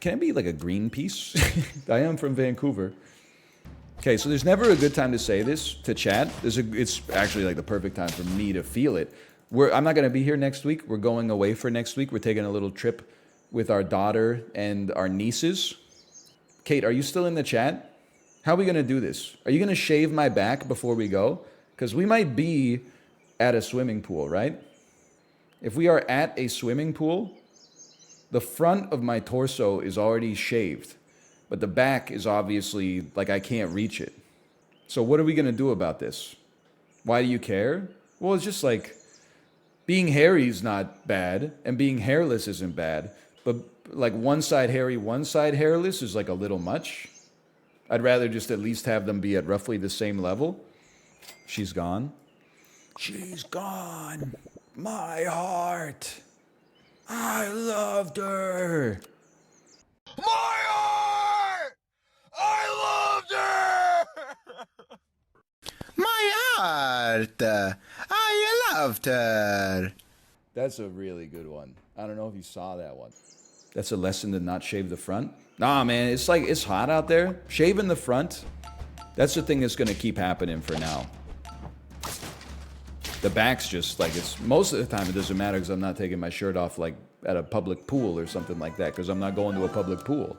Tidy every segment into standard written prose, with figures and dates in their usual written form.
Can it be like a green piece? I am from Vancouver. Okay, so there's never a good time to say this to chat. It's actually like the perfect time for me to feel it. I'm not going to be here next week. We're going away for next week. We're taking a little trip with our daughter and our nieces. Kate, are you still in the chat? How are we going to do this? Are you going to shave my back before we go? Because we might be at a swimming pool, right? If we are at a swimming pool, the front of my torso is already shaved, but the back is obviously like I can't reach it. So what are we going to do about this? Why do you care? Well, it's just like being hairy is not bad, and being hairless isn't bad, but like one side hairy, one side hairless is like a little much. I'd rather just at least have them be at roughly the same level. She's gone. She's gone. My heart. I loved her. My heart! I loved her! My heart! I loved her. That's a really good one. I don't know if you saw that one. That's a lesson to not shave the front. Nah, man, it's like, it's hot out there. Shaving the front, that's the thing that's going to keep happening for now. The back's just like, it's most of the time it doesn't matter because I'm not taking my shirt off like at a public pool or something like that because I'm not going to a public pool.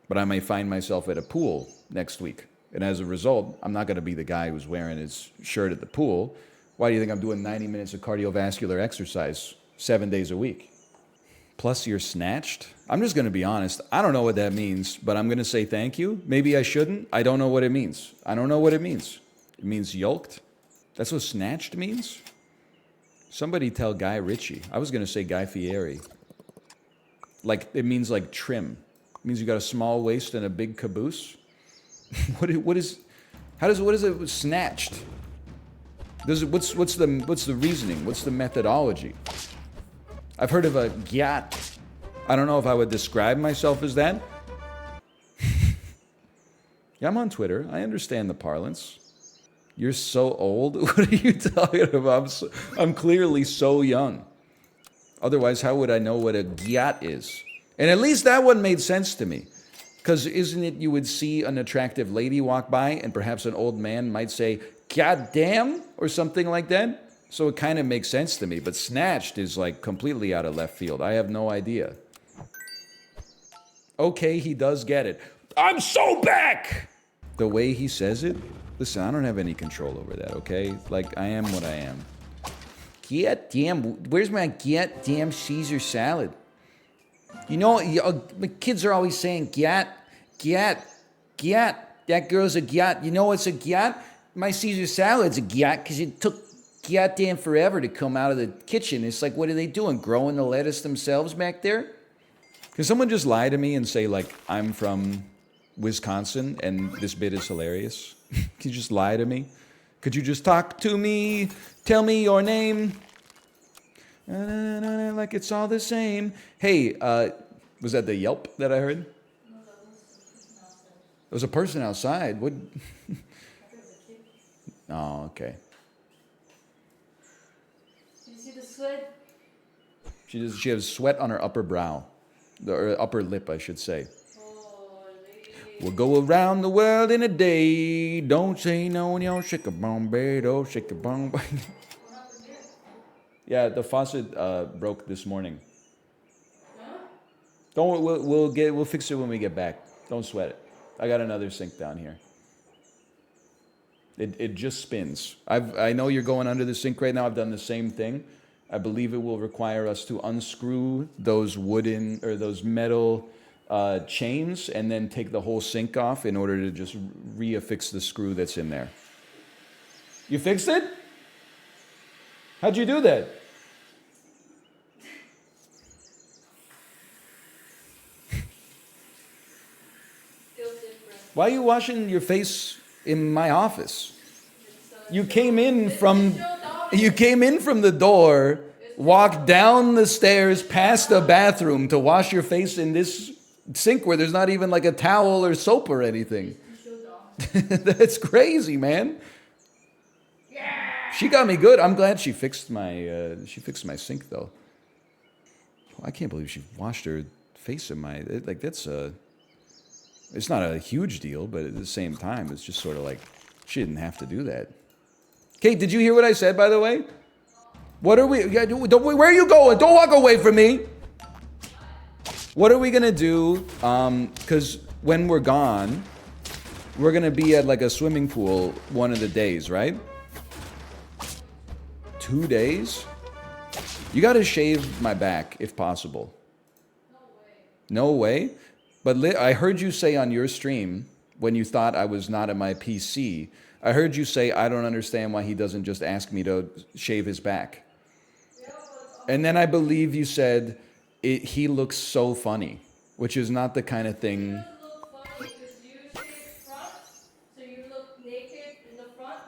But I may find myself at a pool next week. And as a result, I'm not going to be the guy who's wearing his shirt at the pool. Why do you think I'm doing 90 minutes of cardiovascular exercise 7 days a week? Plus you're snatched? I'm just going to be honest. I don't know what that means, but I'm going to say thank you. Maybe I shouldn't. I don't know what it means. I don't know what it means. It means yoked? That's what snatched means? Somebody tell Guy Ritchie. I was going to say Guy Fieri. Like, it means like trim. It means you got a small waist and a big caboose. What is it snatched? What's the reasoning? What's the methodology? I've heard of a gyat. I don't know if I would describe myself as that. Yeah, I'm on Twitter. I understand the parlance. You're so old? What are you talking about? I'm clearly so young. Otherwise, how would I know what a gyat is? And at least that one made sense to me. Because isn't it you would see an attractive lady walk by and perhaps an old man might say, God damn, or something like that? So it kind of makes sense to me. But snatched is like completely out of left field. I have no idea. Okay, he does get it. I'm so back! The way he says it? Listen, I don't have any control over that, okay? Like, I am what I am. Get damn, where's my get damn Caesar salad? You know, the kids are always saying, gyat. That girl's a gyat. You know what's a gyat? My Caesar salad's a gyat because it took damn forever to come out of the kitchen. It's like, what are they doing? Growing the lettuce themselves back there? Can someone just lie to me and say, like, I'm from Wisconsin and this bit is hilarious? Can you just lie to me? Could you just talk to me? Tell me your name. Like it's all the same. Hey, was that the Yelp that I heard? No, that was There was a person outside. What? Oh, okay. Did you see the sweat? She has sweat on her upper brow. Or upper lip, I should say. We'll go around the world in a day. Don't say no, yo, shake a bombay, don't shake a bombay. Yeah, the faucet broke this morning. Huh? Don't we'll fix it when we get back. Don't sweat it. I got another sink down here. It just spins. I know you're going under the sink right now. I've done the same thing. I believe it will require us to unscrew those wooden or those metal chains and then take the whole sink off in order to just reaffix the screw that's in there. You fixed it? How'd you do that? Feels different. Why are you washing your face in my office? You came in from the door, walked down the stairs past the bathroom to wash your face in this sink where there's not even like a towel or soap or anything. That's crazy, man. She got me good. I'm glad she fixed my sink though. I can't believe she washed her face of my, like that's a, it's not a huge deal, but at the same time, it's just sort of like, she didn't have to do that. Kate, did you hear what I said, by the way? What are we, where are you going? Don't walk away from me. What are we gonna do? Because when we're gone, we're gonna be at like a swimming pool one of the days, right? 2 days? You gotta shave my back if possible. No way? But I heard you say on your stream, when you thought I was not at my PC, I heard you say, I don't understand why he doesn't just ask me to shave his back. And then I believe you said, he looks so funny, which is not the kind of thing. It doesn't look funny because you shave front, so you look naked in the front,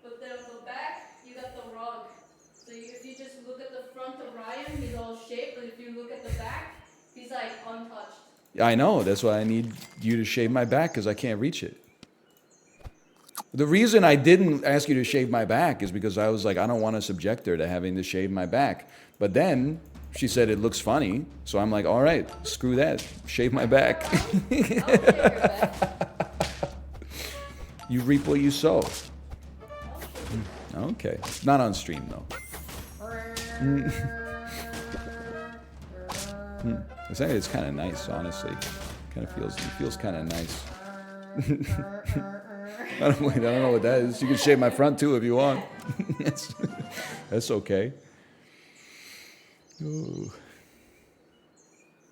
but then on the back, you got the rug. So if you just look at the front of Ryan, he's all shaved, but if you look at the back, he's like untouched. I know, that's why I need you to shave my back, because I can't reach it. The reason I didn't ask you to shave my back is because I was like, I don't want to subject her to having to shave my back. But then she said it looks funny, so I'm like, all right, screw that, shave my back. I'll shave your back. You reap what you sow. I'll shave your back. Okay, not on stream though. It's kind of nice, honestly. It feels kind of nice. I don't know what that is. You can shave my front too if you want. That's okay. Ooh.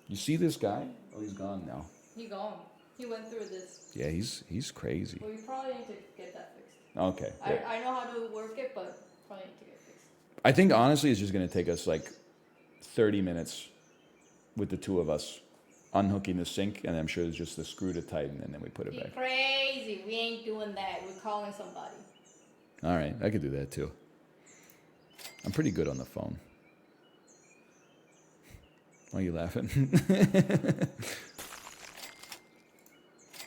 You see this guy? Oh, he's gone now. He gone. He went through this. Yeah, he's crazy. Well, you probably need to get that fixed. Okay. Yeah. I know how to work it, but probably need to get it fixed. I think honestly it's just gonna take us like 30 minutes with the two of us unhooking the sink, and I'm sure there's just the screw to tighten, and then we put it You're back. crazy. We ain't doing that. We're calling somebody. All right, I could do that too. I'm pretty good on the phone. Why are you laughing?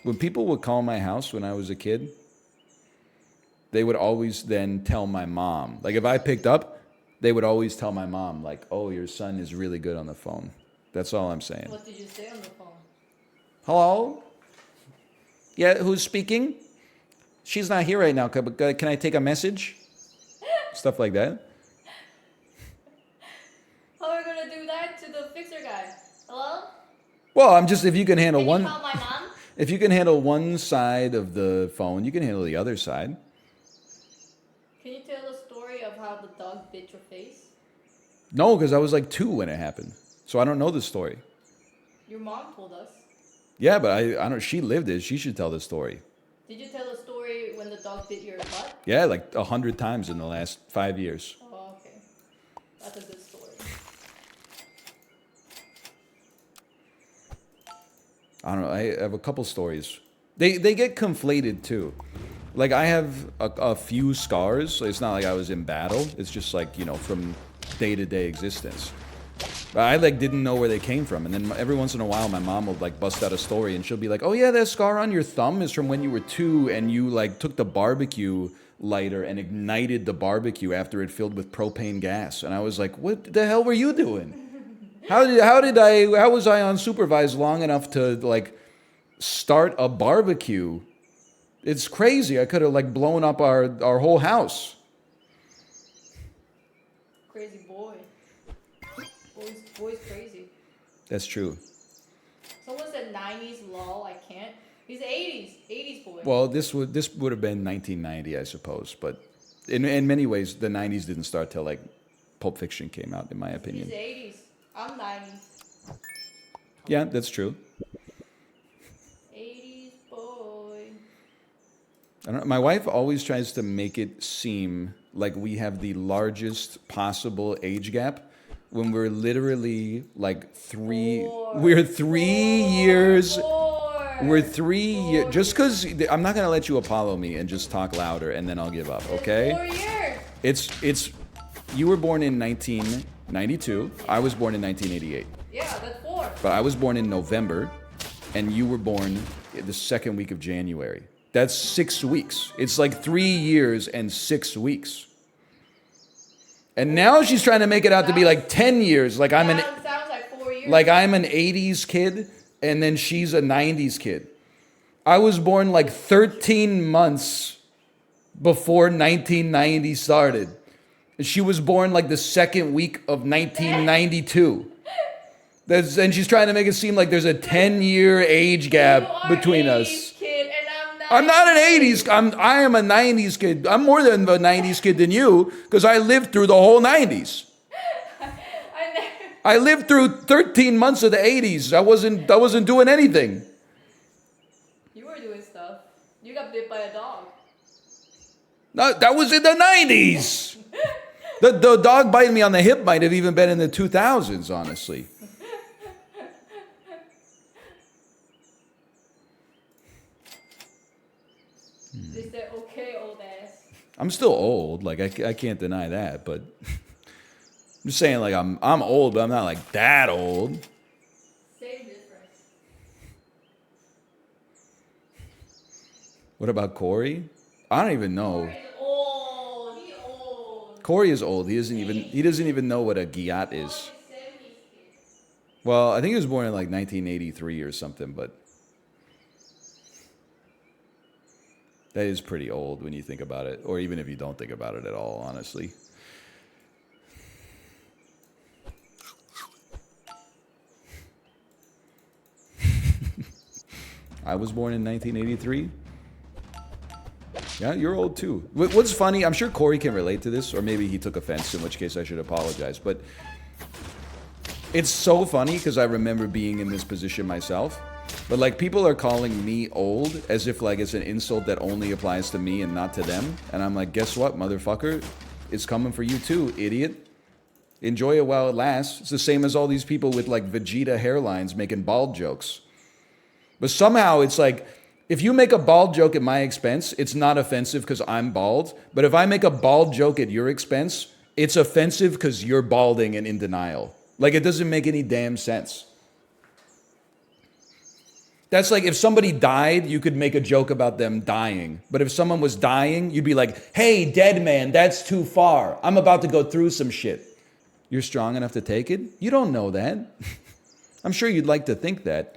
When people would call my house when I was a kid, they would always then tell my mom. Like if I picked up, they would always tell my mom, like, oh, your son is really good on the phone. That's all I'm saying. What did you say on the phone? Hello? Yeah, who's speaking? She's not here right now. Can I take a message? Stuff like that. How are we gonna do that to the fixer guy? Hello? Well, I'm just, if you can handle Can one, you call my mom? if you can handle one side of the phone, you can handle the other side. Can you tell the story of how the dog bit your face? No, because I was like 2 when it happened. So I don't know the story. Your mom told us. Yeah, but I don't, she lived it. She should tell the story. Did you tell the story when the dog bit your butt? Yeah, like 100 times in the last 5 years. Oh, okay. That's a good story. I don't know. I have a couple stories. They get conflated too. Like I have a few scars. It's not like I was in battle. It's just like, you know, from day-to-day existence. But I like didn't know where they came from. And then every once in a while my mom will like bust out a story and she'll be like, oh yeah, that scar on your thumb is from when you were 2 and you like took the barbecue lighter and ignited the barbecue after it filled with propane gas. And I was like, what the hell were you doing? How was I unsupervised long enough to like start a barbecue? It's crazy. I could have like blown up our whole house. Crazy boy. Boy's crazy. That's true. Someone said 90s, lol, I can't. He's 80s boy. Well, this would have been 1990, I suppose, but in many ways the 90s didn't start till like Pulp Fiction came out, in my opinion. He's 80s. I'm 90s. Yeah, that's true. 80s boy. I don't know, my wife always tries to make it seem like we have the largest possible age gap when we're literally like 3 we're 3 years. We're 3 years. Just because I'm not gonna let you Apollo me and just talk louder and then I'll give up, okay? 4 years. It's you were born in 1992. I was born in 1988. Yeah, that's 4. But I was born in November, and you were born the second week of January. That's 6 weeks. It's like 3 years and 6 weeks. And now she's trying to make it out to be like 10 years. Like I'm an. Sounds like 4 years. weird. Like I'm an 80s kid and then she's a 90s kid. I was born like 13 months before 1990 started. She was born like the second week of 1992. And she's trying to make it seem like there's a 10-year age gap between You are us. 80s kid, and I'm not an 80s. I am a 90s kid. I'm more than a 90s kid than you because I lived through the whole 90s. I lived through 13 months of the 80s. I wasn't doing anything. You were doing stuff. You got bit by a dog. No, that was in the 90s. The dog biting me on the hip might have even been in the 2000s, honestly. They said, okay, old ass. I'm still old. Like I can't deny that, but I'm just saying like I'm old, but I'm not like that old. Same difference. What about Corey? I don't even know. Corey's old. He old. Corey is old. He doesn't even know what a gyat is. 70s kid. Well, I think he was born in like 1983 or something, but that is pretty old when you think about it, or even if you don't think about it at all, honestly. I was born in 1983. Yeah, you're old too. What's funny, I'm sure Corey can relate to this, or maybe he took offense, in which case I should apologize, but it's so funny because I remember being in this position myself. But like people are calling me old as if like it's an insult that only applies to me and not to them. And I'm like, guess what, motherfucker? It's coming for you too, idiot. Enjoy it while it lasts. It's the same as all these people with like Vegeta hairlines making bald jokes. But somehow it's like, if you make a bald joke at my expense, it's not offensive because I'm bald. But if I make a bald joke at your expense, it's offensive because you're balding and in denial. Like it doesn't make any damn sense. That's like if somebody died, you could make a joke about them dying. But if someone was dying, you'd be like, hey, dead man, that's too far. I'm about to go through some shit. You're strong enough to take it? You don't know that. I'm sure you'd like to think that.